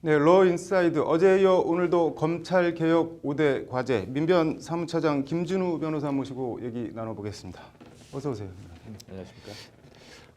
네, 러 인사이드 어제 이어 오늘도 검찰 개혁 5대 과제 민변 사무처장 김진우 변호사 모시고 얘기 나눠보겠습니다. 어서 오세요. 안녕하십니까.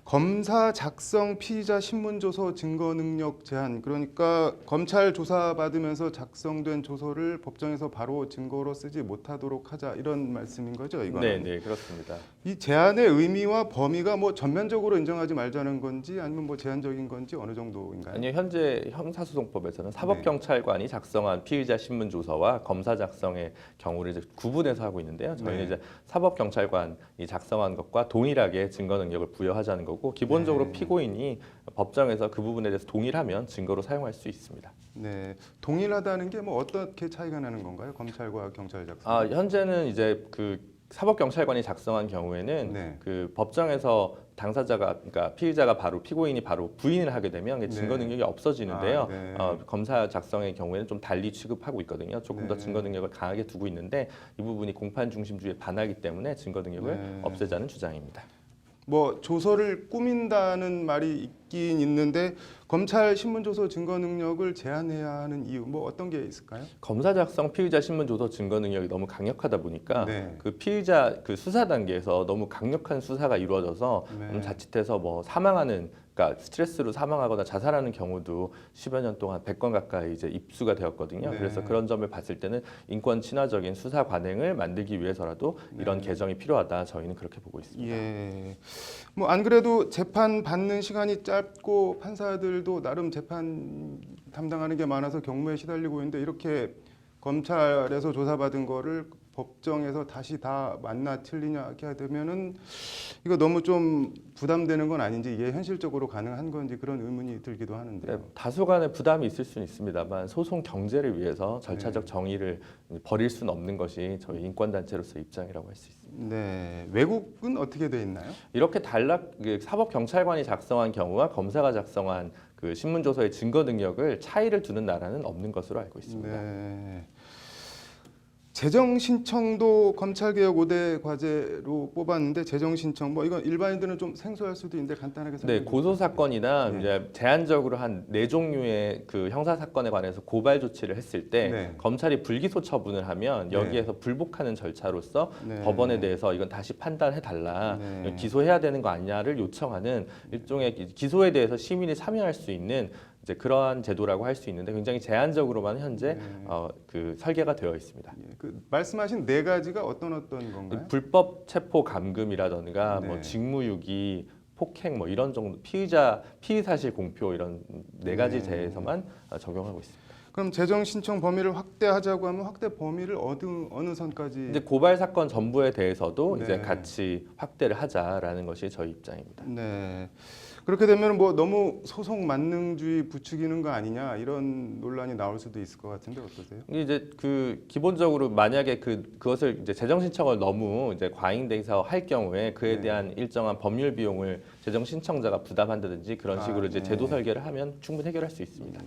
검사 작성 피의자 신문조서 증거 능력 제한, 그러니까 검찰 조사 받으면서 작성된 조서를 법정에서 바로 증거로 쓰지 못하도록 하자, 이런 말씀인 거죠, 이거는? 네, 그렇습니다. 이 제한의 의미와 범위가 뭐 전면적으로 인정하지 말자는 건지 아니면 뭐 제한적인 건지 어느 정도인가요? 아니요, 현재 형사소송법에서는 사법경찰관이 작성한 피의자 신문 조서와 검사 작성의 경우를 이제 구분해서 하고 있는데요. 저희는 이제 사법경찰관이 작성한 것과 동일하게 증거 능력을 부여하자는 거고, 기본적으로 피고인이 법정에서 그 부분에 대해서 동일하면 증거로 사용할 수 있습니다. 네, 동일하다는 게 뭐 어떻게 차이가 나는 건가요? 검찰과 경찰 작성? 현재는 이제 그 사법경찰관이 작성한 경우에는 그 법정에서 당사자가, 그러니까 피의자가 바로, 피고인이 바로 부인을 하게 되면 증거 능력이 없어지는데요. 검사 작성의 경우에는 좀 달리 취급하고 있거든요. 조금 더 증거 능력을 강하게 두고 있는데, 이 부분이 공판 중심주의에 반하기 때문에 증거 능력을 없애자는 주장입니다. 뭐 조서를 꾸민다는 말이 있긴 있는데 검찰 신문조서 증거 능력을 제한해야 하는 이유, 뭐 어떤 게 있을까요? 검사 작성 피의자 신문 조서 증거 능력이 너무 강력하다 보니까 그 피의자 그 수사 단계에서 너무 강력한 수사가 이루어져서 자칫해서 뭐 사망하는, 그러니까 스트레스로 사망하거나 자살하는 경우도 10여 년 동안 100건 가까이 이제 입수가 되었거든요. 그래서 그런 점을 봤을 때는 인권 친화적인 수사 관행을 만들기 위해서라도 이런 개정이 필요하다, 저희는 그렇게 보고 있습니다. 예. 뭐 안 그래도 재판 받는 시간이 짧고 판사들도 나름 재판 담당하는 게 많아서 경무에 시달리고 있는데, 이렇게 검찰에서 조사받은 거를 법정에서 다시 다 맞나 틀리냐 하게 되면은 이거 너무 좀 부담되는 건 아닌지, 이게 현실적으로 가능한 건지 그런 의문이 들기도 하는데요. 네, 다소간의 부담이 있을 수는 있습니다만 소송 경제를 위해서 절차적 정의를 버릴 수는 없는 것이 저희 인권단체로서 입장이라고 할 수 있습니다. 네, 외국은 어떻게 돼 있나요? 이렇게 사법경찰관이 작성한 경우와 검사가 작성한 그 신문조서의 증거 능력을 차이를 두는 나라는 없는 것으로 알고 있습니다. 네. 재정 신청도 검찰개혁 5대 과제로 뽑았는데, 재정 신청 뭐 이건 일반인들은 좀 생소할 수도 있는데 간단하게 설명해 주세요. 고소 사건이나 이제 제한적으로 한 4종류의 그 형사 사건에 관해서 고발 조치를 했을 때 검찰이 불기소 처분을 하면 여기에서 불복하는 절차로서 법원에 대해서 이건 다시 판단해 달라, 기소해야 되는 거 아니냐를 요청하는 일종의 기소에 대해서 시민이 참여할 수 있는 이제 그러한 제도라고 할 수 있는데, 굉장히 제한적으로만 현재 그 설계가 되어 있습니다. 그 말씀하신 4가지가 어떤 건가요? 불법 체포 감금이라든가 뭐 직무유기, 폭행 뭐 이런 정도, 피의 사실 공표, 이런 4가지 제에서만 적용하고 있습니다. 그럼 재정 신청 범위를 확대하자고 하면 확대 범위를 어느 선까지? 이제 고발 사건 전부에 대해서도 이제 같이 확대를 하자라는 것이 저희 입장입니다. 네. 그렇게 되면 뭐 너무 소송 만능주의 부추기는 거 아니냐, 이런 논란이 나올 수도 있을 것 같은데 어떠세요? 이제 그 기본적으로 만약에 그것을 이제 재정 신청을 너무 이제 과잉돼서 할 경우에 그에 대한 일정한 법률 비용을 재정 신청자가 부담한다든지 그런 식으로 이제 제도 설계를 하면 충분히 해결할 수 있습니다.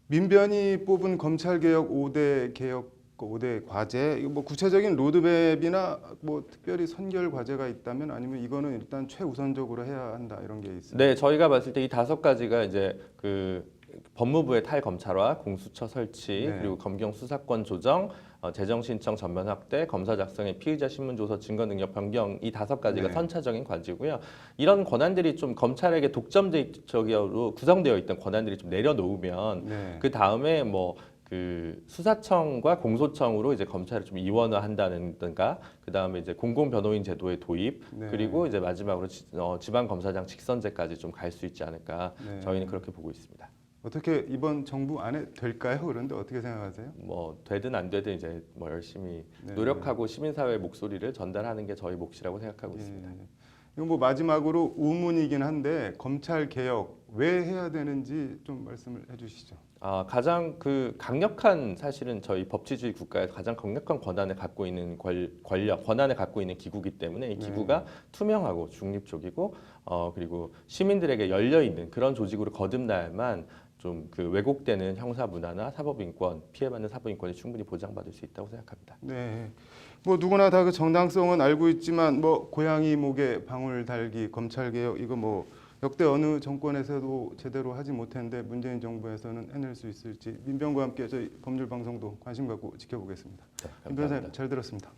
민변이 뽑은 검찰개혁 5대 과제, 이거 뭐 구체적인 로드맵이나 뭐 특별히 선결 과제가 있다면, 아니면 이거는 일단 최우선적으로 해야 한다, 이런 게 있어요? 네, 저희가 봤을 때 이 5가지가 이제 그 법무부의 탈검찰화, 공수처 설치, 그리고 검경 수사권 조정, 재정 신청 전면 확대, 검사 작성의 피의자 신문 조서 증거 능력 변경, 이 5가지가 선차적인 과제고요. 이런 권한들이 좀 검찰에게 독점적으로 구성되어 있던 권한들이 좀 내려놓으면 그 다음에 뭐 그 수사청과 공소청으로 이제 검찰을 좀 이원화한다든가, 그 다음에 이제 공공변호인 제도의 도입, 그리고 이제 마지막으로 지방검사장 직선제까지 좀 갈 수 있지 않을까, 저희는 그렇게 보고 있습니다. 어떻게 이번 정부 안에 될까요? 그런데 어떻게 생각하세요? 뭐 되든 안 되든 이제 뭐 열심히 노력하고 시민사회의 목소리를 전달하는 게 저희 몫이라고 생각하고 있습니다. 이건 뭐 마지막으로 의문이긴 한데, 검찰 개혁 왜 해야 되는지 좀 말씀을 해주시죠. 가장 그 강력한, 사실은 저희 법치주의 국가에서 가장 강력한 권한을 갖고 있는 권한을 갖고 있는 기구이기 때문에, 이 기구가 투명하고 중립적이고 그리고 시민들에게 열려 있는 그런 조직으로 거듭나야만 좀 그 왜곡되는 형사 문화나 사법인권, 피해받는 사법인권이 충분히 보장받을 수 있다고 생각합니다. 네. 뭐 누구나 다 그 정당성은 알고 있지만, 뭐 고양이 목에 방울 달기 검찰 개혁, 이거 뭐 역대 어느 정권에서도 제대로 하지 못했는데 문재인 정부에서는 해낼 수 있을지 민변과 함께 저희 법률 방송도 관심 갖고 지켜보겠습니다. 네, 임 변호사님 잘 들었습니다.